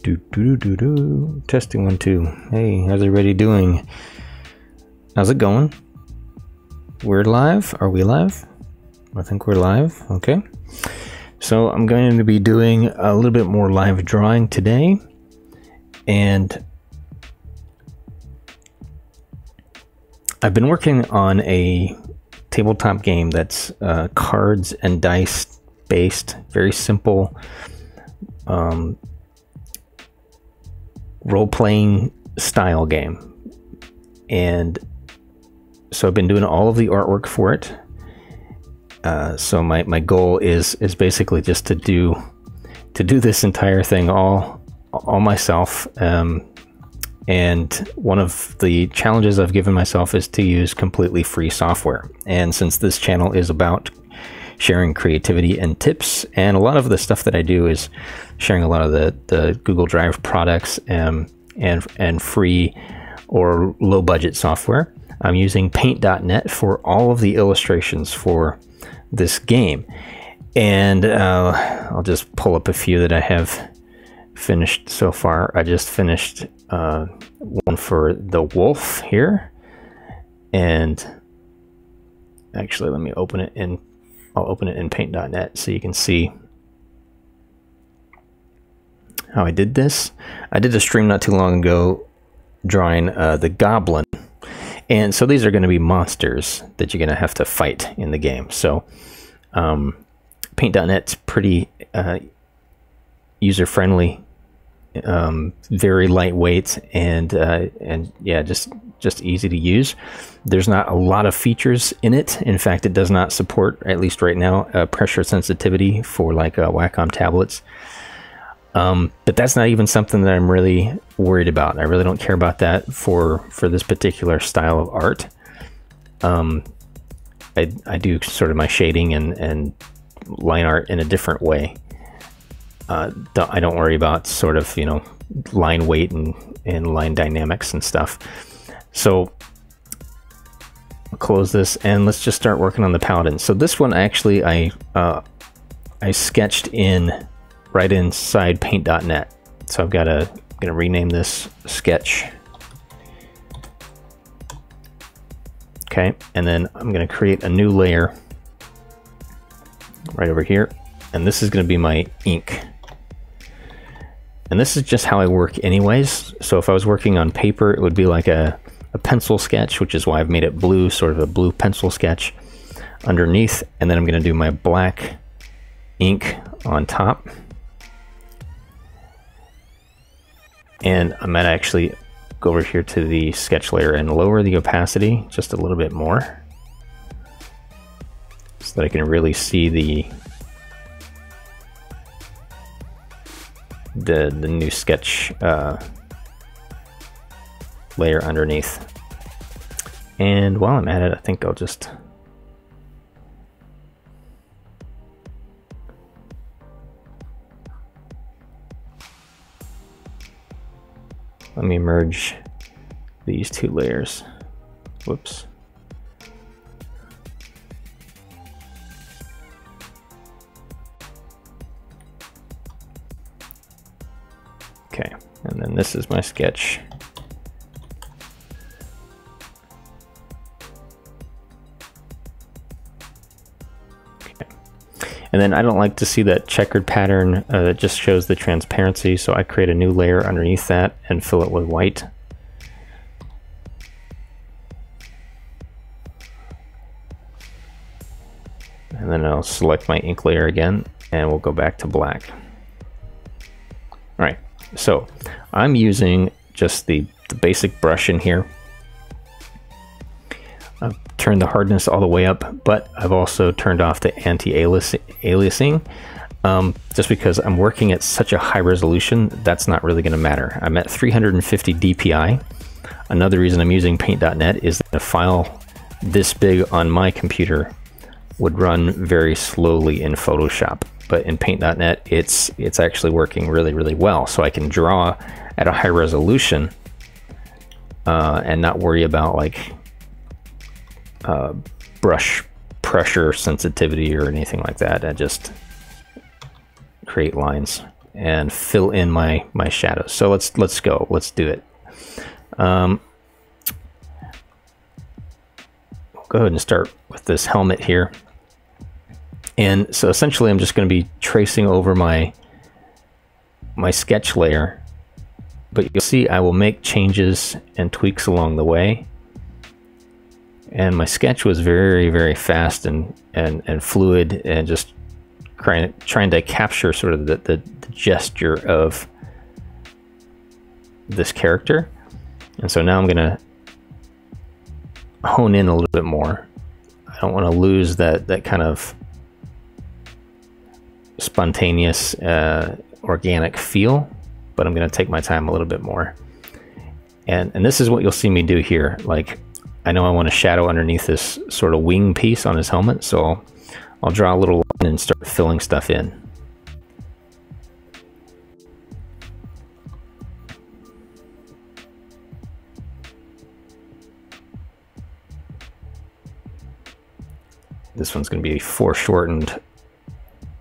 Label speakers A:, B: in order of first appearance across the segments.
A: Testing 1 2. Hey, how's everybody doing? How's it going? We're live. Are we live? I think we're live. Okay. So I'm going to be doing a little bit more live drawing today, and I've been working on a tabletop game that's cards and dice based, very simple role-playing style game. And so I've been doing all of the artwork for it. So my goal is basically just to do this entire thing all myself. And one of the challenges I've given myself is to use completely free software. And since this channel is about sharing creativity and tips, and a lot of the stuff that I do is sharing a lot of the Google Drive products and free or low budget software, I'm using paint.net for all of the illustrations for this game. And I'll just pull up a few that I have finished so far. I just finished one for the wolf here, and actually let me open it in, I'll open it in paint.net so you can see how I did this. I did a stream not too long ago drawing the goblin, and so these are going to be monsters that you're going to have to fight in the game. So paint.net's pretty user-friendly, very lightweight, and yeah, just easy to use. There's not a lot of features in it. In fact, it does not support, at least right now, pressure sensitivity for like Wacom tablets. But that's not even something that I'm really worried about. I really don't care about that for this particular style of art. I do sort of my shading and line art in a different way. I don't worry about sort of, you know, line weight and line dynamics and stuff. So I'll close this and let's just start working on the Paladin. So this one actually I sketched in right inside paint.net. So I'm gonna rename this sketch. Okay, and then I'm gonna create a new layer right over here, and this is gonna be my ink. And this is just how I work anyways. So if I was working on paper, it would be like a pencil sketch, which is why I've made it blue, sort of a blue pencil sketch underneath. And then I'm going to do my black ink on top. And I might actually go over here to the sketch layer and lower the opacity just a little bit more so that I can really see the new sketch layer underneath. And while I'm at it, I think I'll just let me merge these two layers. Whoops. Okay, and then this is my sketch. Okay. And then I don't like to see that checkered pattern that just shows the transparency, so I create a new layer underneath that and fill it with white. And then I'll select my ink layer again, and we'll go back to black. All right. So I'm using just the basic brush in here. I've turned the hardness all the way up, but I've also turned off the anti-aliasing just because I'm working at such a high resolution. That's not really going to matter. I'm at 350 DPI. Another reason I'm using paint.net is that a file this big on my computer would run very slowly in Photoshop. But in paint.net, it's actually working really, really well. So I can draw at a high resolution and not worry about like brush pressure sensitivity or anything like that. I just create lines and fill in my shadows. So let's go. Let's do it. We'll go ahead and start with this helmet here. And so essentially I'm just going to be tracing over my sketch layer, but you'll see I will make changes and tweaks along the way. And my sketch was very, very fast and fluid, and just trying to capture sort of the gesture of this character. And so now I'm going to hone in a little bit more. I don't want to lose that kind of spontaneous, organic feel, but I'm going to take my time a little bit more. And this is what you'll see me do here. Like, I know I want a shadow underneath this sort of wing piece on his helmet, so I'll draw a little line and start filling stuff in. This one's going to be foreshortened,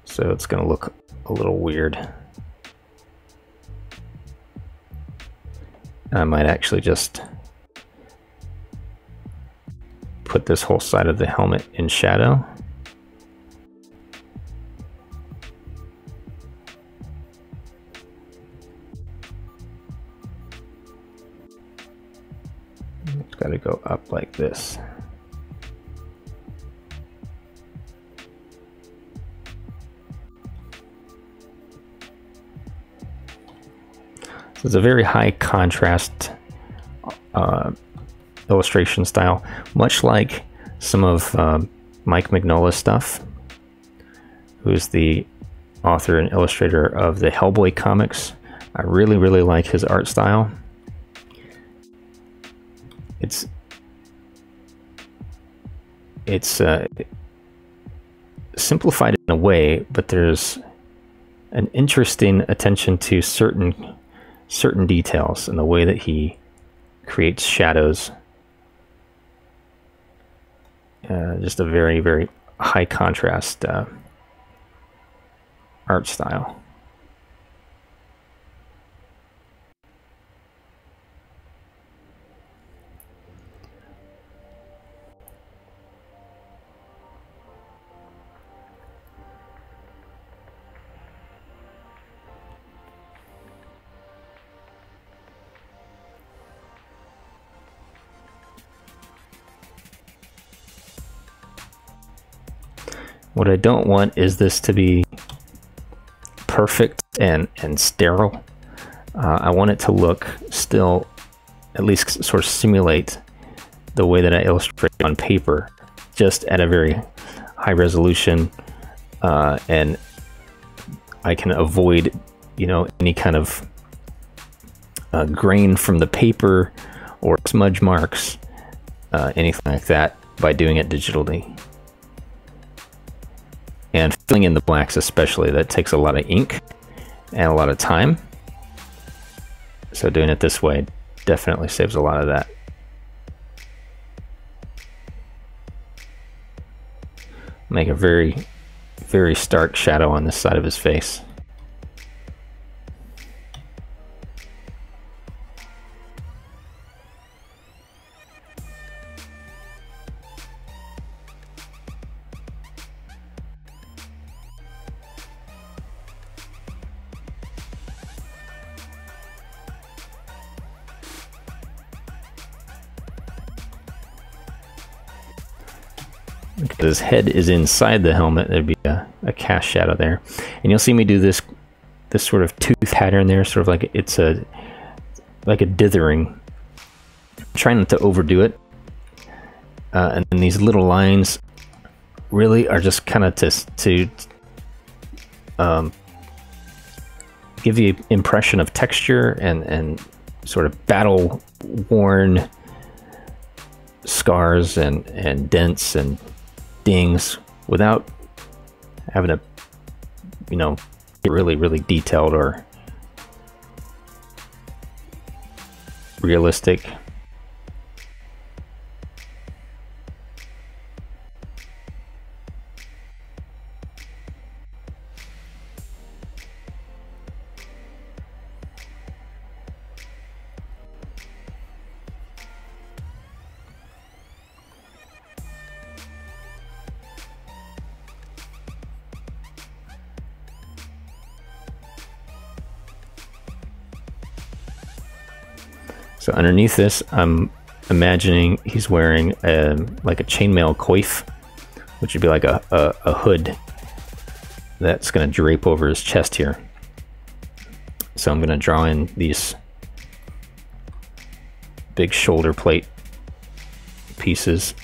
A: so it's going to look a little weird. I might actually just put this whole side of the helmet in shadow. It's got to go up like this. So it's a very high contrast illustration style, much like some of Mike Mignola's stuff, who's the author and illustrator of the Hellboy comics. I really, really like his art style. It's simplified in a way, but there's an interesting attention to certain details in the way that he creates shadows. Just a very, very high contrast art style. What I don't want is this to be perfect and sterile. I want it to look still, at least sort of simulate the way that I illustrate on paper, just at a very high resolution, and I can avoid, you know, any kind of grain from the paper or smudge marks, anything like that, by doing it digitally. And filling in the blacks especially, that takes a lot of ink and a lot of time. So doing it this way definitely saves a lot of that. Make a very, very stark shadow on this side of his face. His head is inside the helmet, there'd be a cast shadow there, and you'll see me do this sort of tooth pattern there, sort of like it's like a dithering. Trying not to overdo it, and then these little lines really are just kind of to give you an impression of texture and sort of battle worn scars and dents and dings, without having to, you know, get really, really detailed or realistic. So underneath this, I'm imagining he's wearing like a chainmail coif, which would be like a hood that's going to drape over his chest here. So I'm going to draw in these big shoulder plate pieces.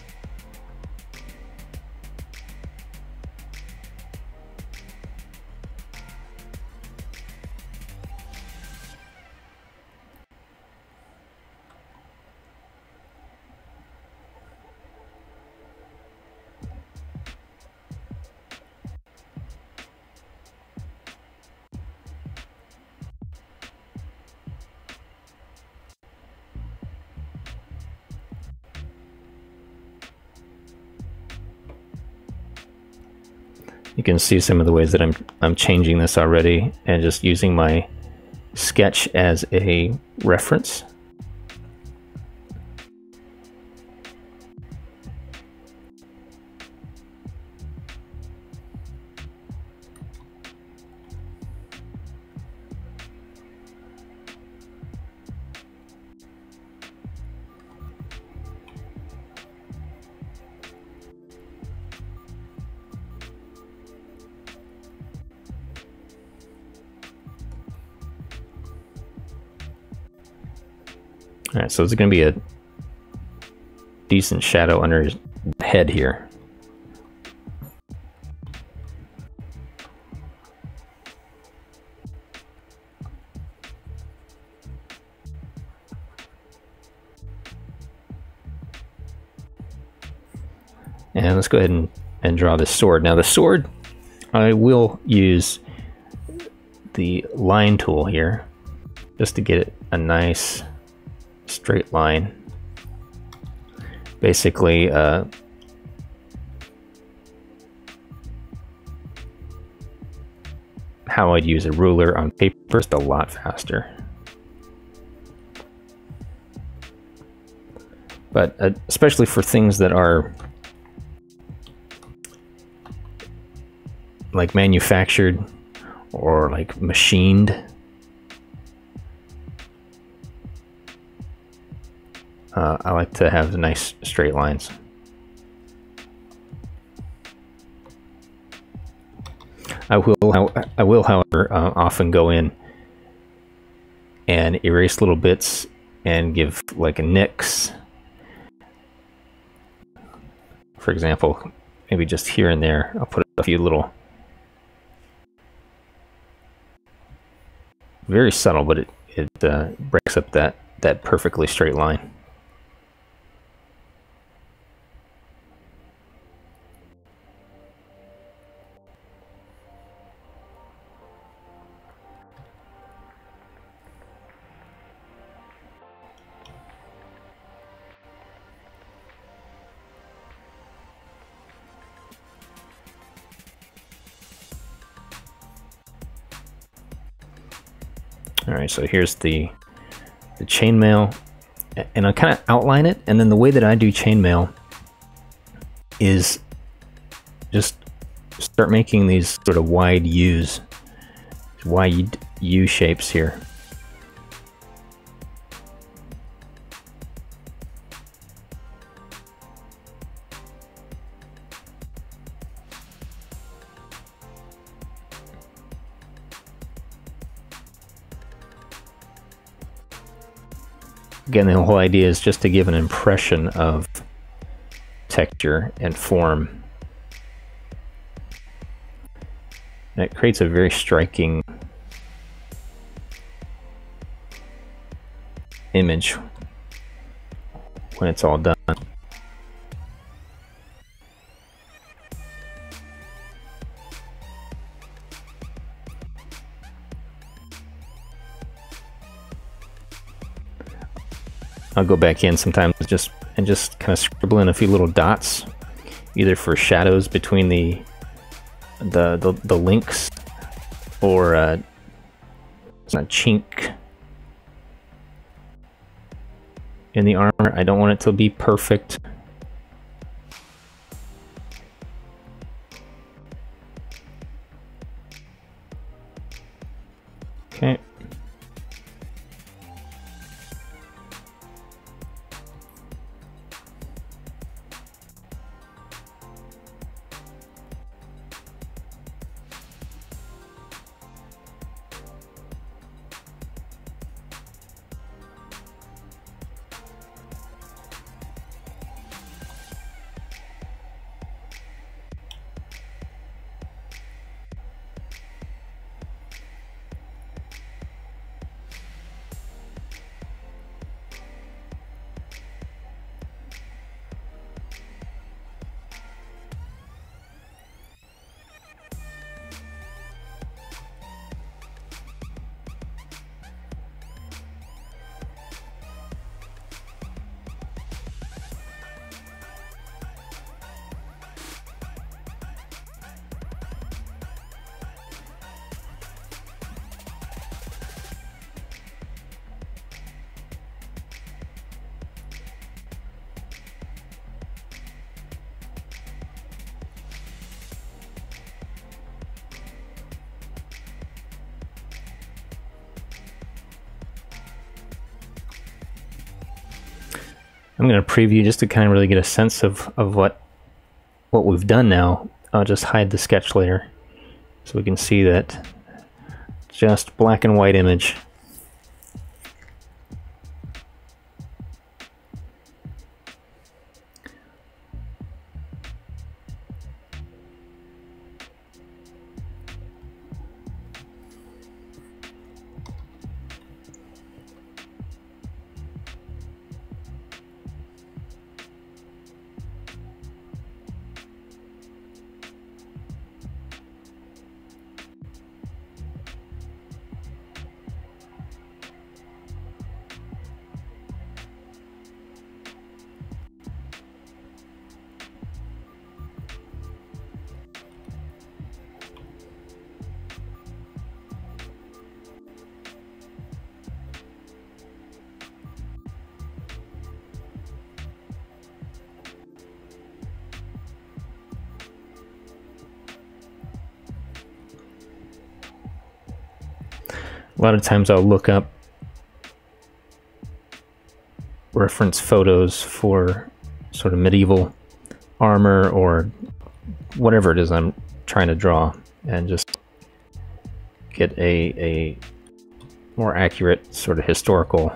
A: You can see some of the ways that I'm changing this already and just using my sketch as a reference. All right, so it's going to be a decent shadow under his head here. And let's go ahead and draw this sword. Now the sword, I will use the line tool here just to get a nice straight line. Basically, how I'd use a ruler on paper is a lot faster. But especially for things that are like manufactured or like machined, I like to have nice straight lines. I will, however, often go in and erase little bits and give like a nix. For example, maybe just here and there, I'll put a few little, very subtle, but it breaks up that perfectly straight line. All right, so here's the chainmail, and I kind of outline it, and then the way that I do chainmail is just start making these sort of wide U's, wide U shapes here. Again, the whole idea is just to give an impression of texture and form. And it creates a very striking image when it's all done. I'll go back in sometimes and just kind of scribble in a few little dots, either for shadows between the links, or a chink in the armor. I don't want it to be perfect. Okay. I'm going to preview just to kind of really get a sense of what we've done now. I'll just hide the sketch layer so we can see that just black and white image. A lot of times I'll look up reference photos for sort of medieval armor or whatever it is I'm trying to draw, and just get a more accurate sort of historical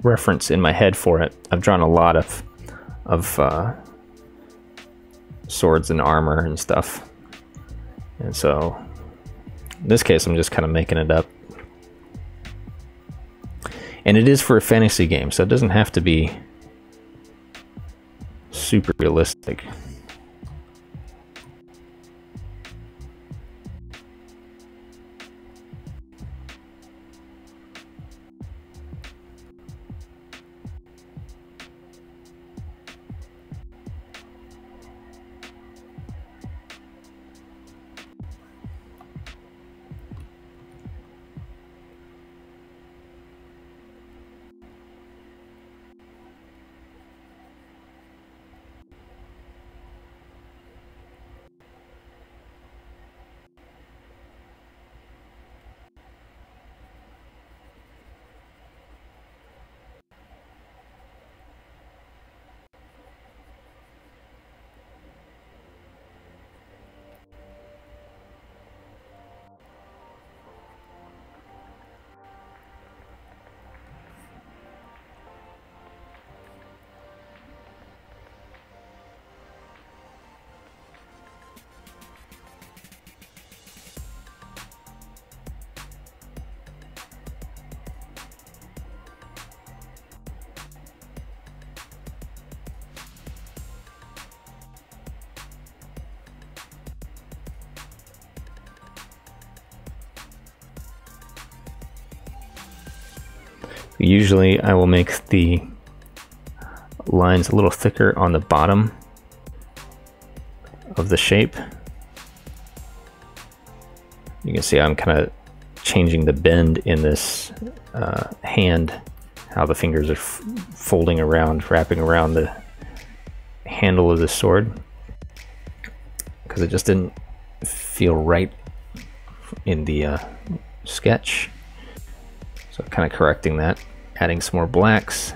A: reference in my head for it. I've drawn a lot of swords and armor and stuff. And so, in this case, I'm just kind of making it up. And it is for a fantasy game, so it doesn't have to be super realistic. Usually I will make the lines a little thicker on the bottom of the shape. You can see I'm kind of changing the bend in this hand, how the fingers are folding around, wrapping around the handle of the sword, because it just didn't feel right in the sketch. So kind of correcting that, adding some more blacks.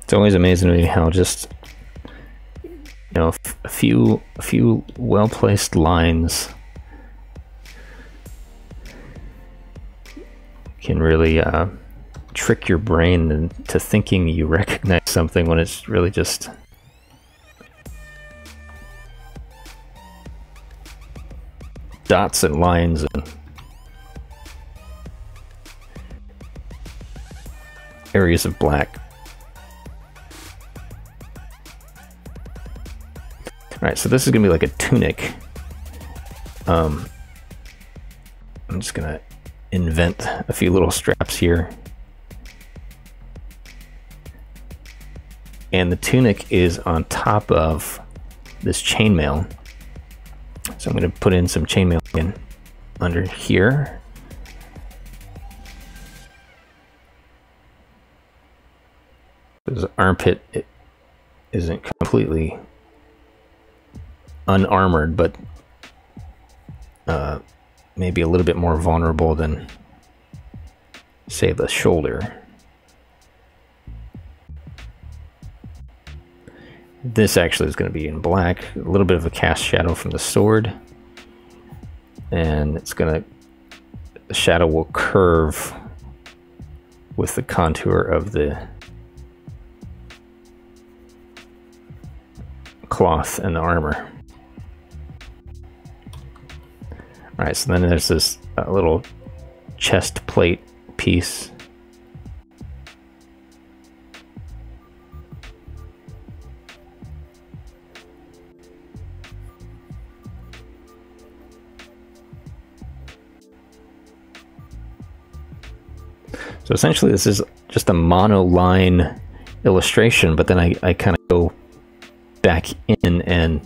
A: It's always amazing to me how just, you know, a few well-placed lines can really trick your brain into thinking you recognize something when it's really just dots and lines and areas of black. Alright, so this is going to be like a tunic. I'm just going to invent a few little straps here. And the tunic is on top of this chainmail. So I'm going to put in some chainmail in under here. This armpit isn't completely unarmored, but maybe a little bit more vulnerable than, say, the shoulder. This actually is going to be in black, a little bit of a cast shadow from the sword, and it's going to, the shadow will curve with the contour of the cloth and the armor. Alright, so then there's this little chest plate piece. So essentially this is just a monoline illustration, but then I kind of go back in and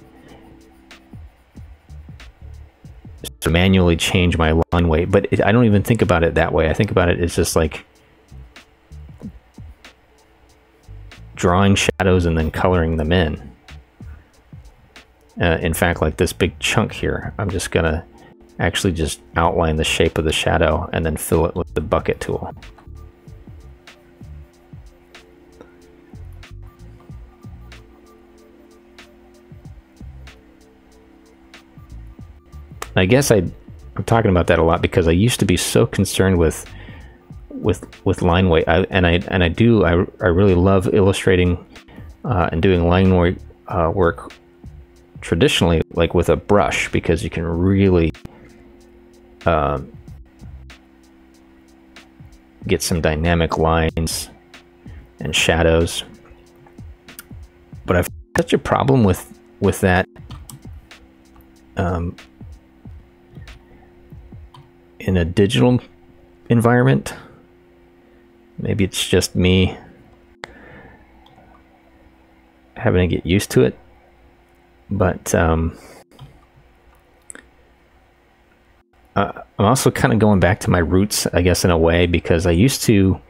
A: to manually change my line weight, but I don't even think about it that way. I think about it as just like drawing shadows and then coloring them in. In fact, like this big chunk here, I'm just gonna actually just outline the shape of the shadow and then fill it with the bucket tool. I guess I'm talking about that a lot because I used to be so concerned with line weight, and I really love illustrating and doing line weight work traditionally, like with a brush, because you can really get some dynamic lines and shadows. But I've had such a problem with that. In a digital environment, maybe it's just me having to get used to it, but I'm also kind of going back to my roots, I guess, in a way, because I used to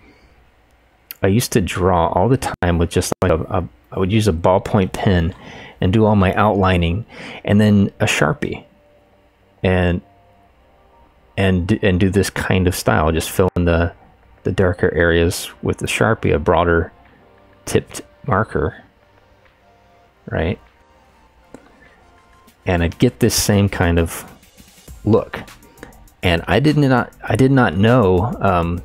A: draw all the time with just like I would use a ballpoint pen and do all my outlining, and then a Sharpie, and do this kind of style, just fill in the darker areas with the Sharpie, a broader tipped marker, right? And I'd get this same kind of look. And I did not know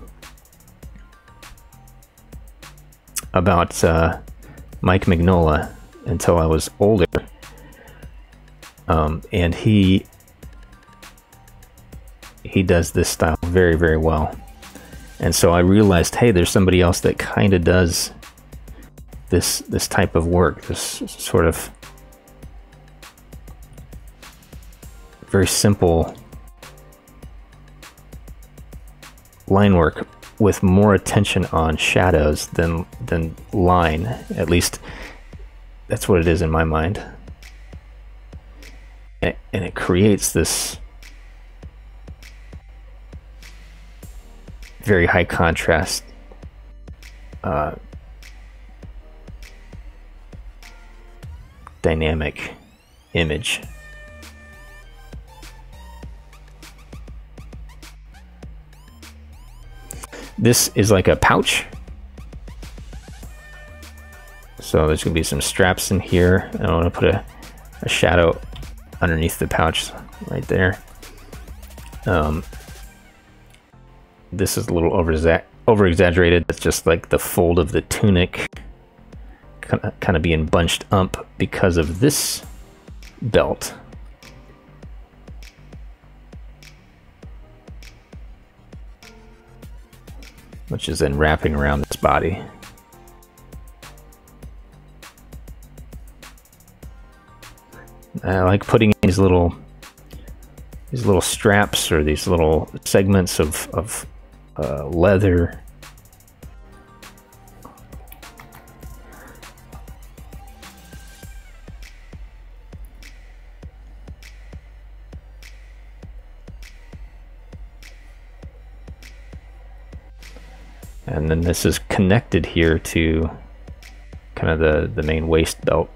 A: about Mike Mignola until I was older, and he does this style very, very well. And so I realized, hey, there's somebody else that kind of does this type of work, this sort of very simple line work with more attention on shadows than line. At least that's what it is in my mind. And it creates this very high contrast dynamic image. This is like a pouch, so there's gonna be some straps in here, and I want to put a shadow underneath the pouch right there. this is a little over exaggerated. It's just like the fold of the tunic kind of being bunched up because of this belt. Which is then wrapping around this body. I like putting in these little straps or these little segments of leather. And then this is connected here to kind of the main waist belt.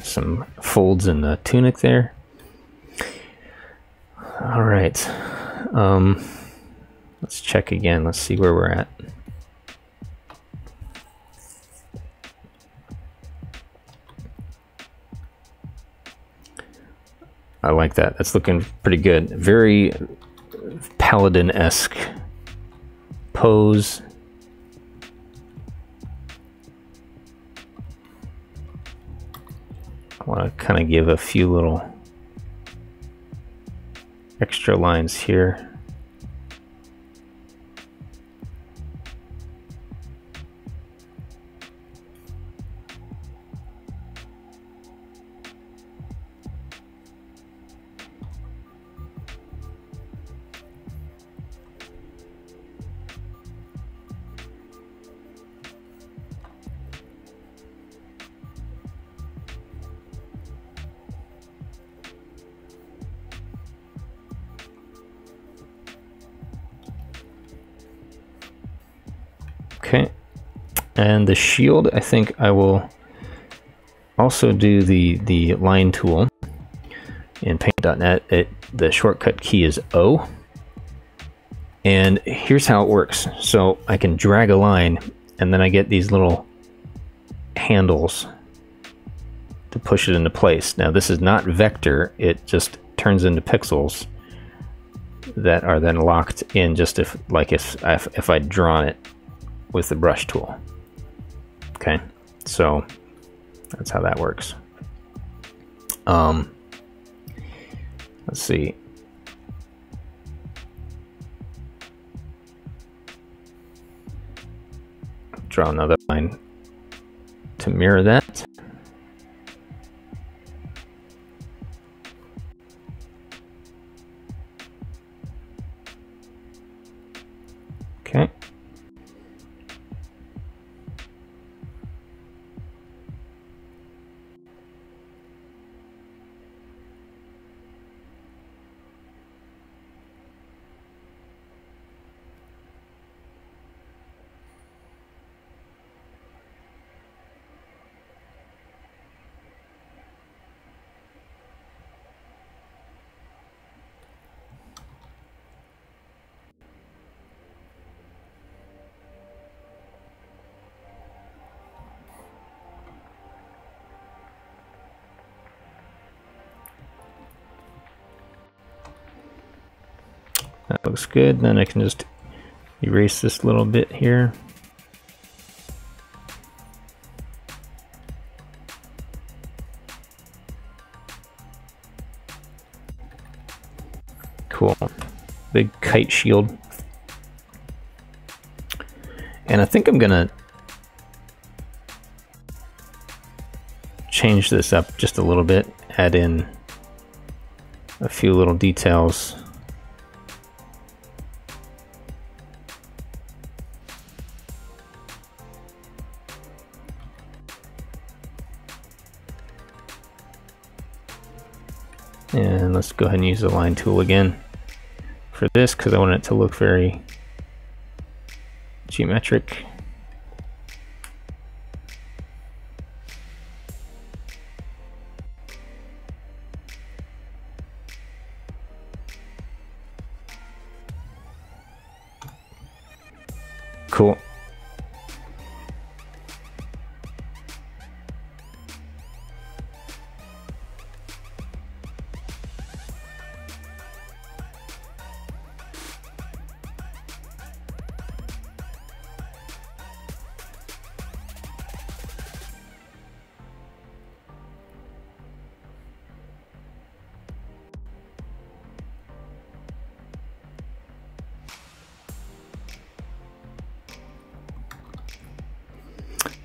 A: Some folds in the tunic there. All right, let's check again. Let's see where we're at. I like that. That's looking pretty good. Very Paladin-esque pose. I want to kind of give a few little extra lines here. Okay, and the shield, I think I will also do the line tool in paint.net. The shortcut key is O, and here's how it works. So I can drag a line, and then I get these little handles to push it into place. Now this is not vector, it just turns into pixels that are then locked in just if I'd drawn it with the brush tool. Okay, so that's how that works. Let's see. Draw another line to mirror that. Okay. That looks good. Then I can just erase this little bit here. Cool. Big kite shield. And I think I'm gonna change this up just a little bit, add in a few little details. And let's go ahead and use the line tool again for this because I want it to look very geometric. Cool.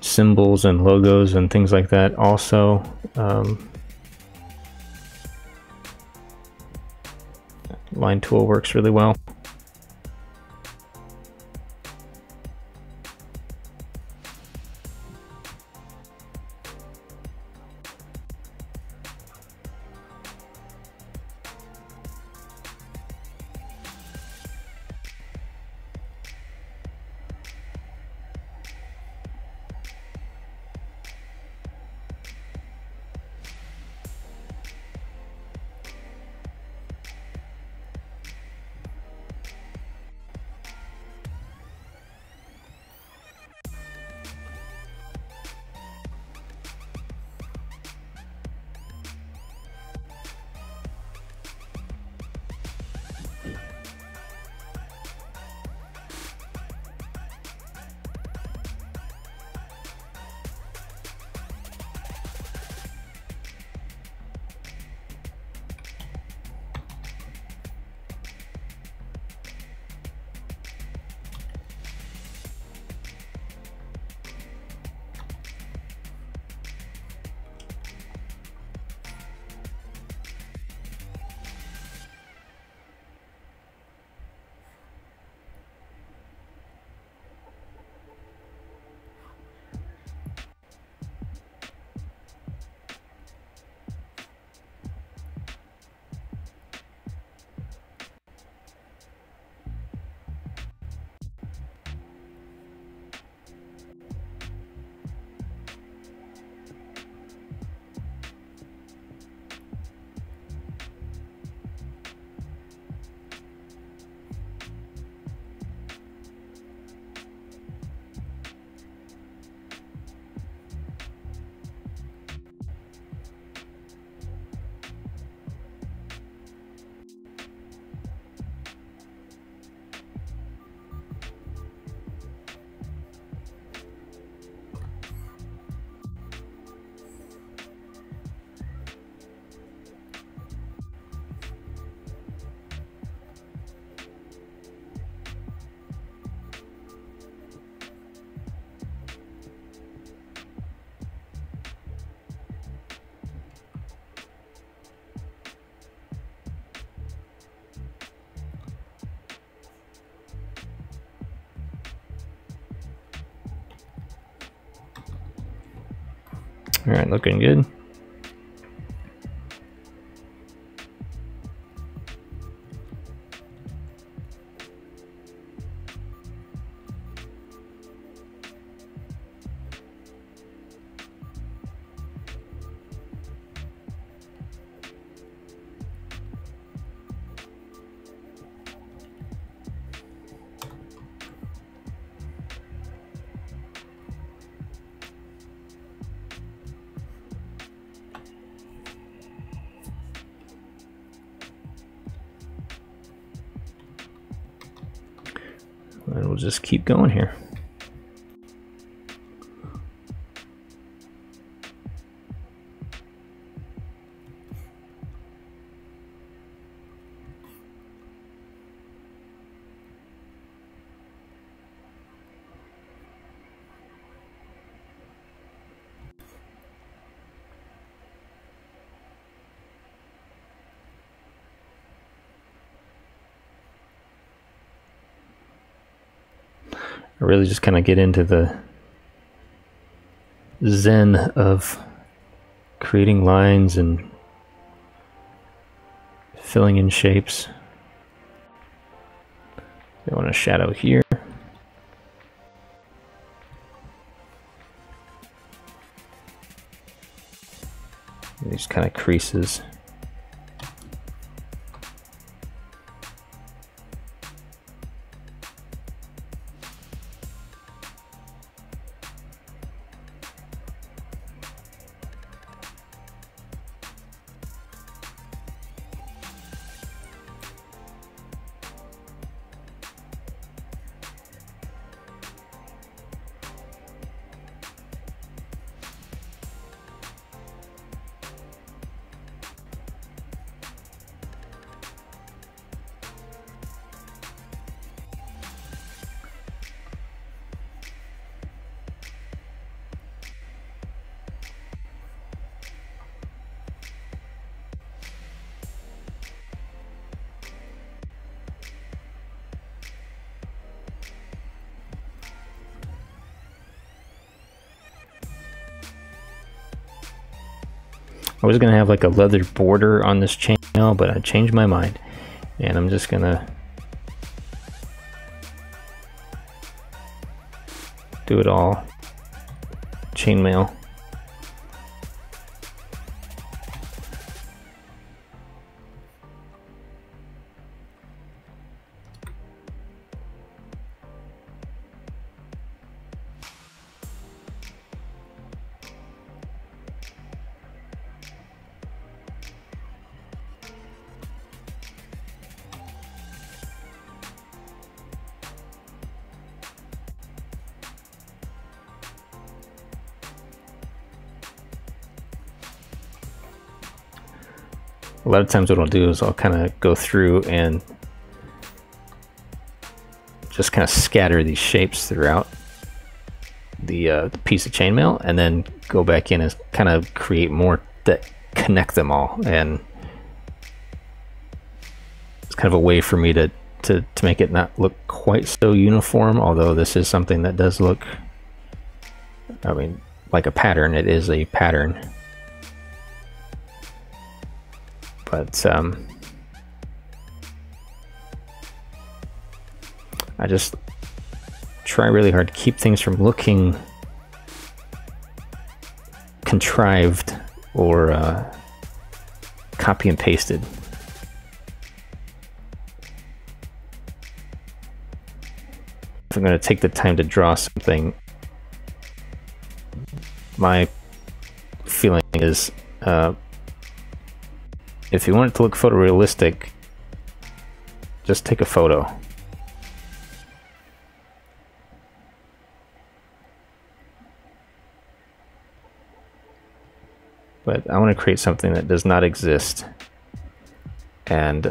A: Symbols and logos and things like that also. Line tool works really well. All right, looking good. And we'll just keep going here. I really just kind of get into the zen of creating lines and filling in shapes. I want a shadow here. These kind of creases. I was gonna have like a leather border on this chainmail, but I changed my mind, and I'm just gonna do it all chainmail. A lot of times what I'll do is I'll kind of go through and just kind of scatter these shapes throughout the piece of chainmail, and then go back in and kind of create more that connect them all. And it's kind of a way for me to make it not look quite so uniform, although this is something that does look, I mean, like a pattern. It is a pattern. But I just try really hard to keep things from looking contrived or copy and pasted. If I'm going to take the time to draw something, my feeling is if you want it to look photorealistic, just take a photo. But I want to create something that does not exist, and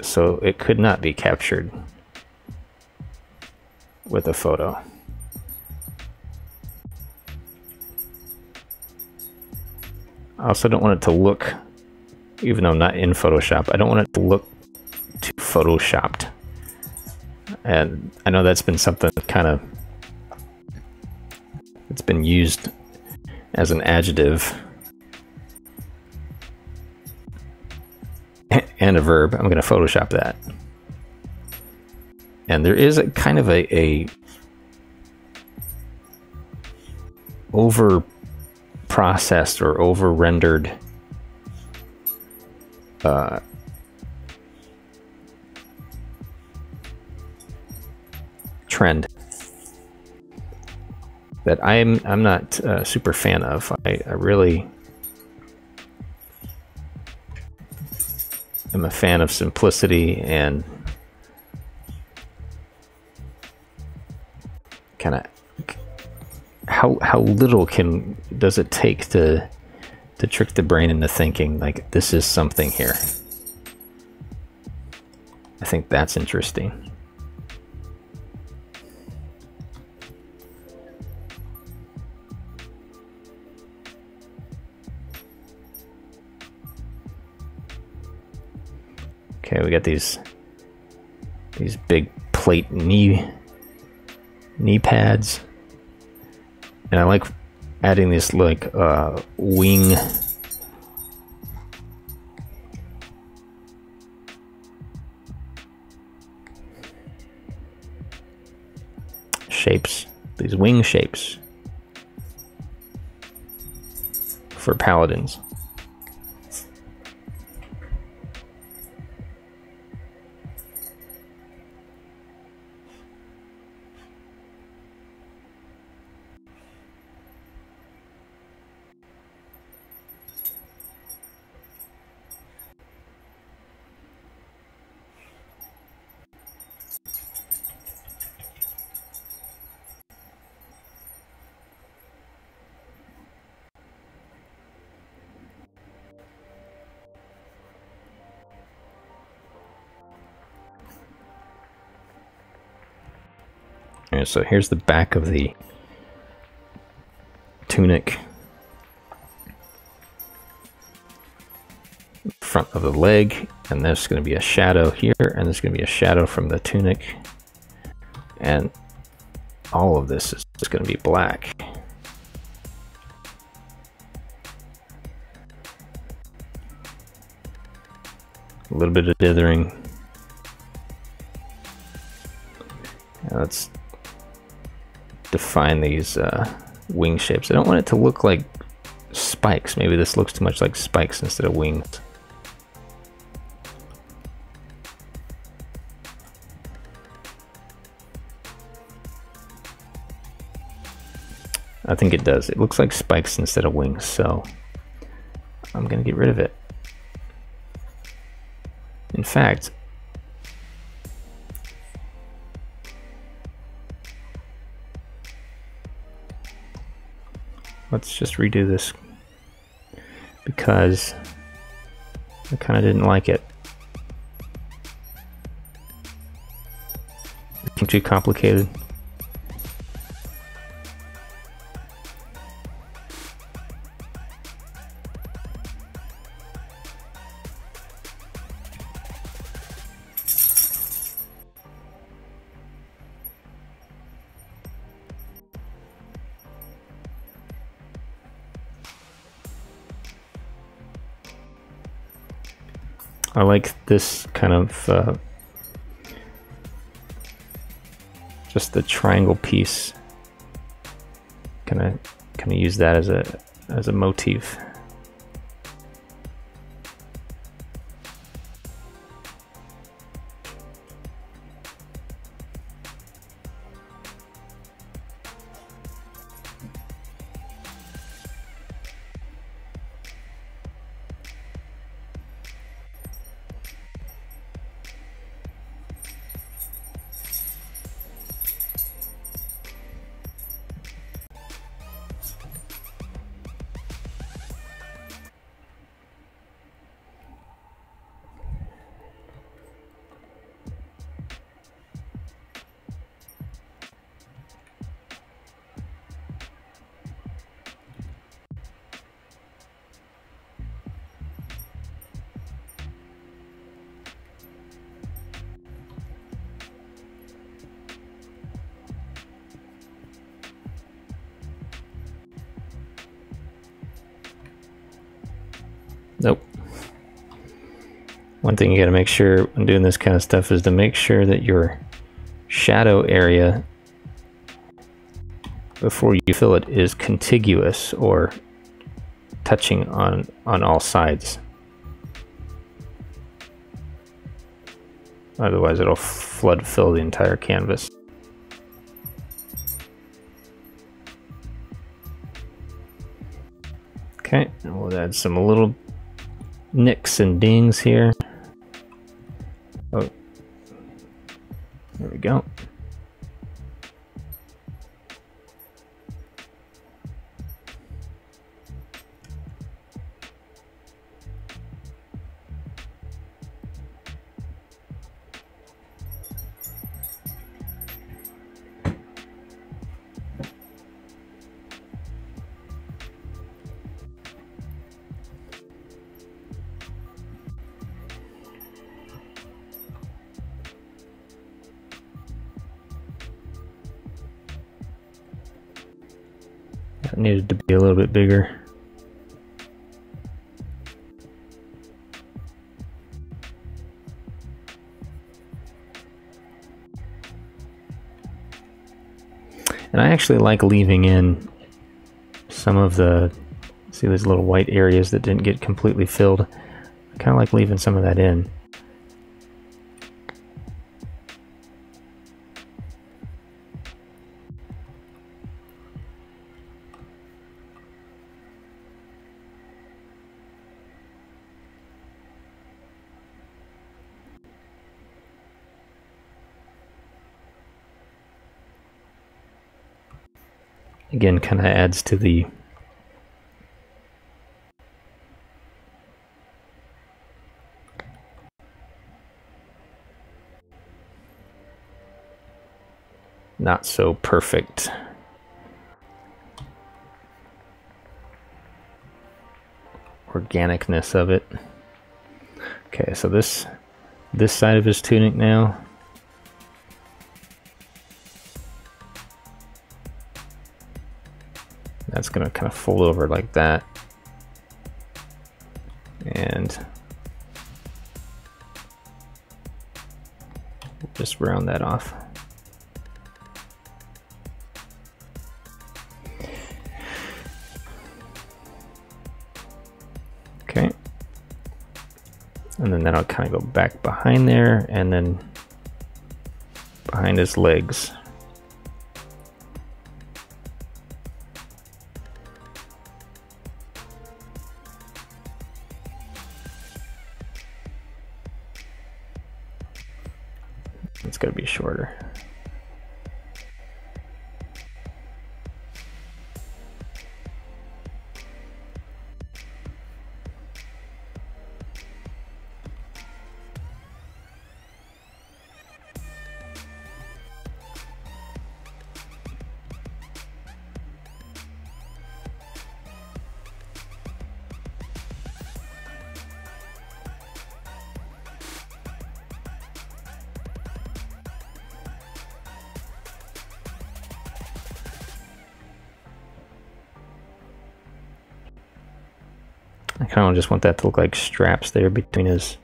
A: so it could not be captured with a photo. I also don't want it to look, even though I'm not in Photoshop, I don't want it to look too photoshopped. And I know that's been something that kind of, it's been used as an adjective and a verb. I'm going to Photoshop that. And there is a kind of a over processed or over rendered trend that I'm not a super fan of. I really am a fan of simplicity and kind of how little does it take to trick the brain into thinking like this is something here. I think that's interesting. Okay, we got these big plate knee pads, and I like adding this like wing wing shapes for paladins. Alright, so here's the back of the tunic. Front of the leg, and there's going to be a shadow here, and there's going to be a shadow from the tunic, and all of this is just going to be black. A little bit of dithering. Now let's define these wing shapes. I don't want it to look like spikes. Maybe this looks too much like spikes instead of wings. I think it does. It looks like spikes instead of wings, so I'm going to get rid of it. In fact, let's just redo this because I kind of didn't like it. It's too complicated. I like this kind of just the triangle piece. Kind of use that as a motif. Nope. One thing you got to make sure when doing this kind of stuff is to make sure that your shadow area before you fill it is contiguous or touching on all sides. Otherwise it'll fill the entire canvas. Okay, and we'll add some little nicks and dings here. Oh, there we go. That needed to be a little bit bigger. And I actually like leaving in some of the, see those little white areas that didn't get completely filled. I kind of like leaving some of that in. Again, kind of adds to the not so perfect organicness of it. Okay, so this side of his tunic now. That's going to kind of fold over like that. And just round that off. Okay. And then that'll kind of go back behind there and then behind his legs. It's going to be shorter. I kind of just want that to look like straps there between his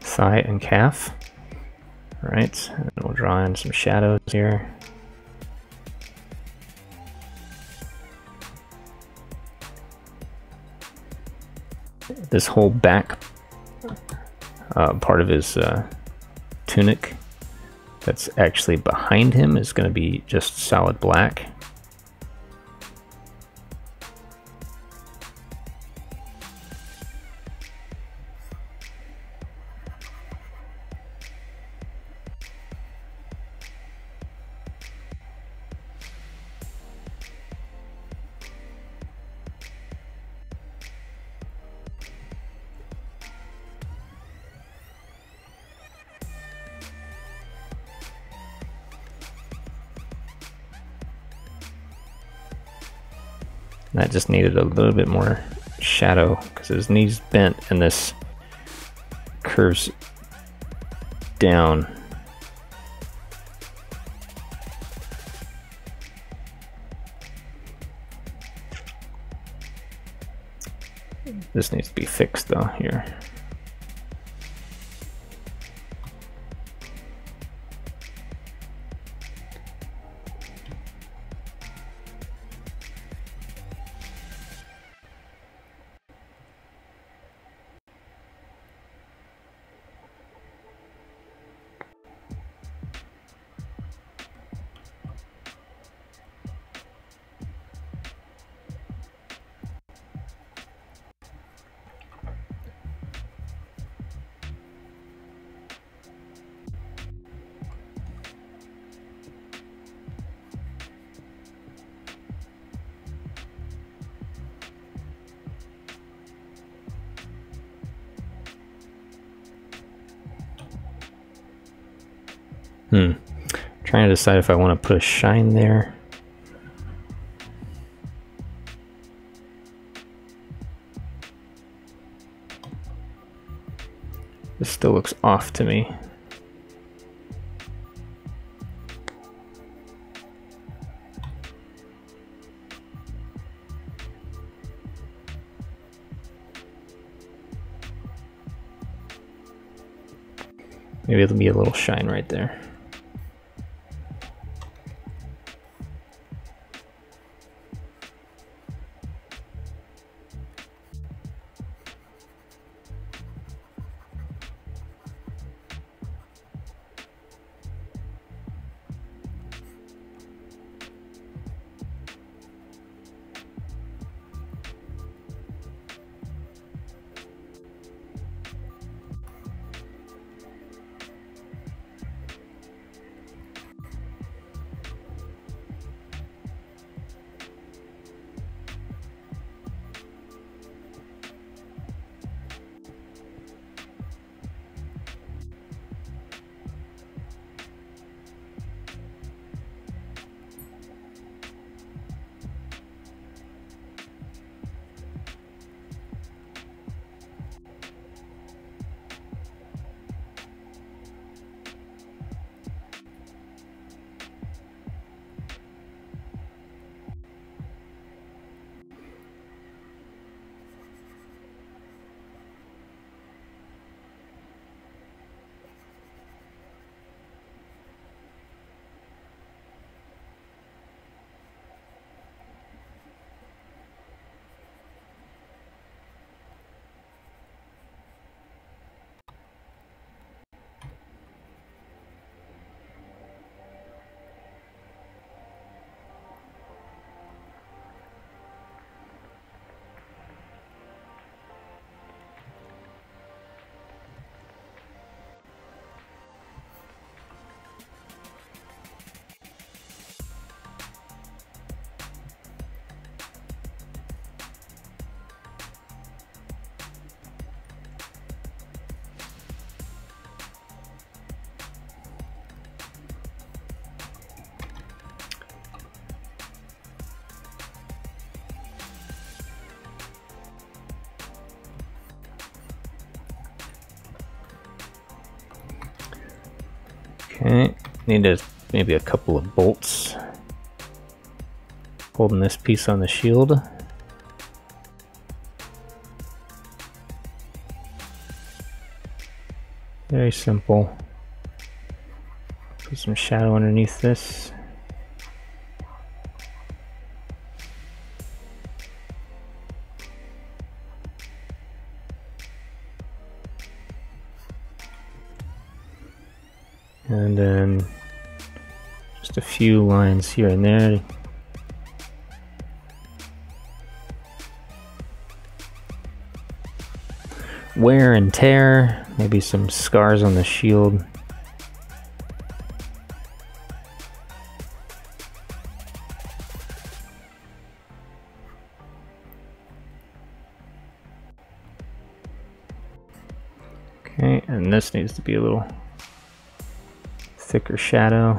A: thigh and calf. All right, and we'll draw in some shadows here. This whole back part of his tunic that's actually behind him is going to be just solid black. That just needed a little bit more shadow because his knee's bent and this curves down. This needs to be fixed though here. Trying to decide if I want to put a shine there. This still looks off to me. Maybe it'll be a little shine right there. Okay, need maybe a couple of bolts holding this piece on the shield. Very simple. Put some shadow underneath this. And then just a few lines here and there. Wear and tear, maybe some scars on the shield. Okay, and this needs to be a little thicker shadow.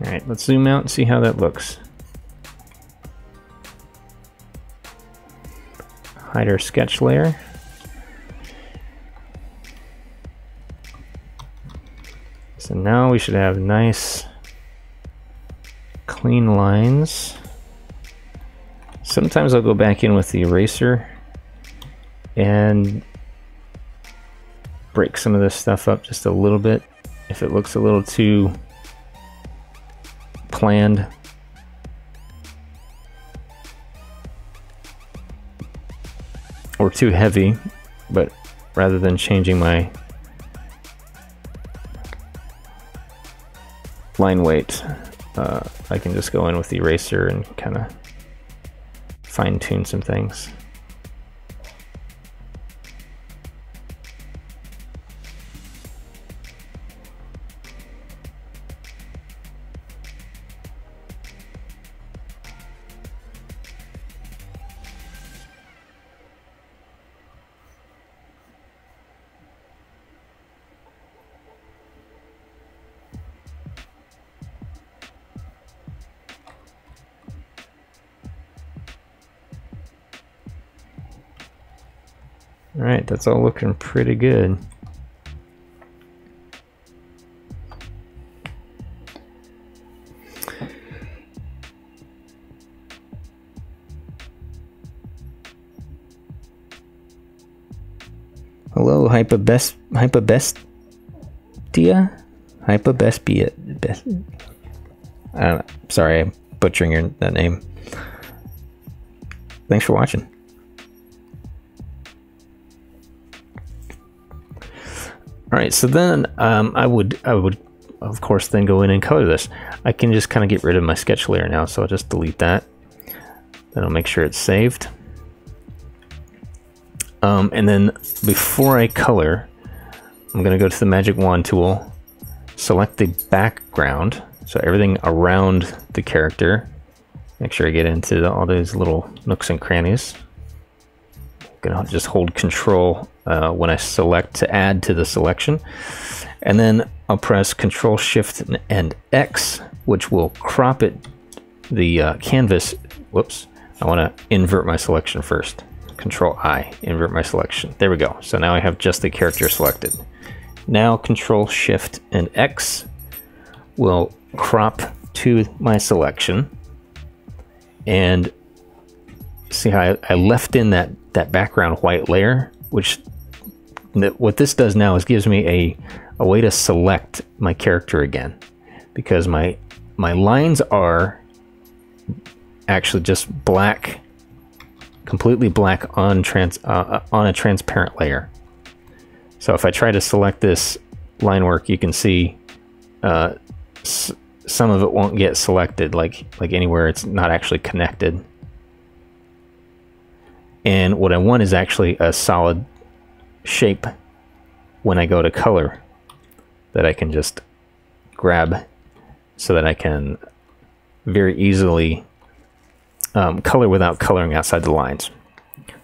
A: All right, let's zoom out and see how that looks. Hide our sketch layer. So now we should have nice, clean lines. Sometimes I'll go back in with the eraser and break some of this stuff up just a little bit if it looks a little too planned. Or too heavy, but rather than changing my line weight, I can just go in with the eraser and kind of fine-tune some things. All right, that's all looking pretty good. Hello, Hypabestia? Hypabestia? I don't know. Sorry, I'm butchering that name. Thanks for watching. All right, so then I would of course then go in and color this. I can just kind of get rid of my sketch layer now, so I'll just delete that. Then I'll make sure it's saved. And then before I color, I'm gonna go to the magic wand tool, select the background, so everything around the character. Make sure I get into all those little nooks and crannies. Gonna just hold Control when I select to add to the selection, and then I'll press Control Shift and X, which will crop it the canvas. Whoops, I want to invert my selection first. Control I, invert my selection. There we go. So now I have just the character selected. Now Control Shift and X will crop to my selection, and see how I left in that background white layer, which what this does now is gives me a way to select my character again, because my lines are actually just black, completely black on a transparent layer. So if I try to select this line work, you can see some of it won't get selected, like anywhere it's not actually connected. And what I want is actually a solid shape when I go to color that I can just grab, so that I can very easily color without coloring outside the lines.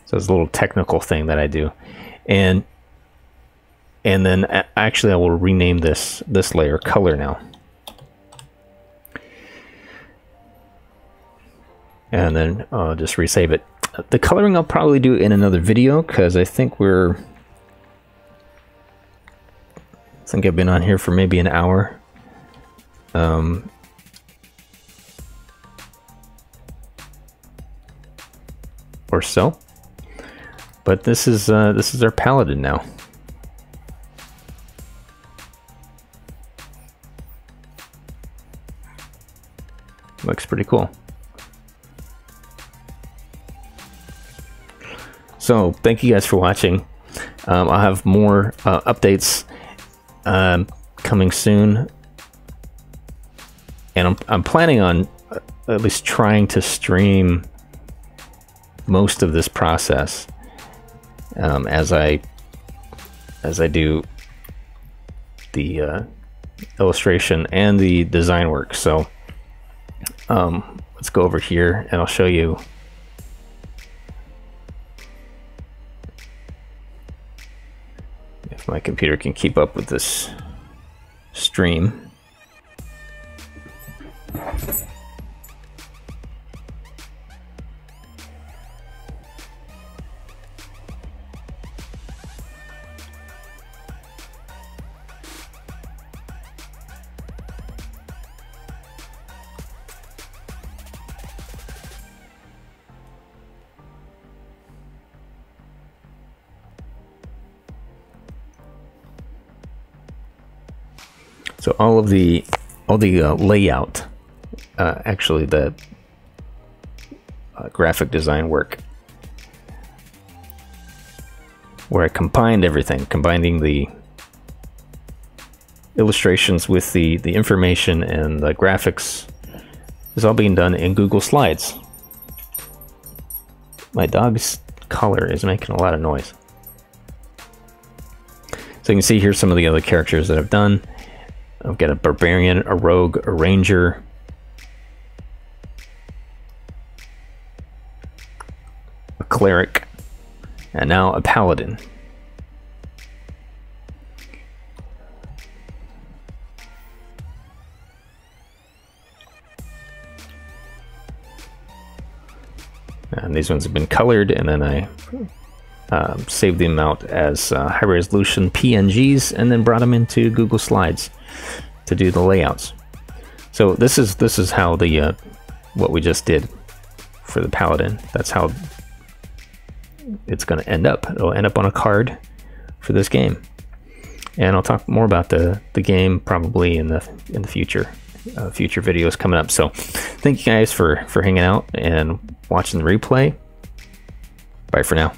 A: So it's a little technical thing that I do. And And then actually I will rename this layer color now. And then I'll just resave it. The coloring I'll probably do in another video, because I think I've been on here for maybe an hour. Or so. But this is our Paladin now. Looks pretty cool. So thank you guys for watching. I'll have more updates coming soon, and I'm planning on at least trying to stream most of this process as I do the illustration and the design work. So let's go over here and I'll show you if my computer can keep up with this stream. So all the layout, actually the graphic design work, where I combined everything, combining the illustrations with the information and the graphics, is all being done in Google Slides. My dog's collar is making a lot of noise. So you can see here some of the other characters that I've done. I've got a barbarian, a rogue, a ranger, a cleric, and now a paladin. And these ones have been colored, and then I saved them out as high resolution PNGs, and then brought them into Google Slides to do the layouts. So this is how the what we just did for the Paladin. That's how it's going to end up. It'll end up on a card for this game, and I'll talk more about the game probably in the future videos coming up. So thank you guys for hanging out and watching the replay. Bye for now.